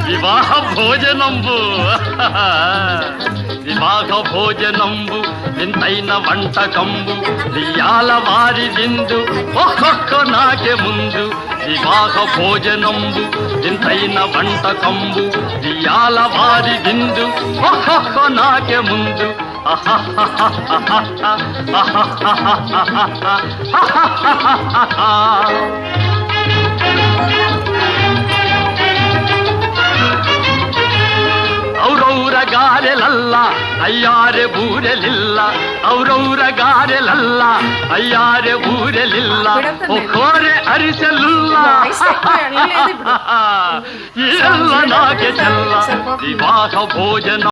వివాహ భోజనంబు వివాహ భోజనంబు వింతైన వంటకంబు దియాల వారి విందు ఒక్కొక్క నాకే ముందు వివాహ భోజనంబు వింతైన వంటకంబు దియాల వారి విందు ఒక్కొక్క నాకే ముందు ಔರೌರ ಗಾರೆಲಲ್ಲ ಅಯ್ಯಾರೆ ಬೂರೆಲಿಲ್ಲ ಔರೌರ ಗಾರೆಲಲ್ಲ ಅಯ್ಯಾರೆ ಬೂರೆಲಿಲ್ಲ ಒಕ್ಕೋರೆ ಅರಿಸಲಿಲ್ಲ ಎಲ್ಲ ನಾಗೆ ಚೆಲ್ಲ ವಿವಾಹ ಭೋಜನ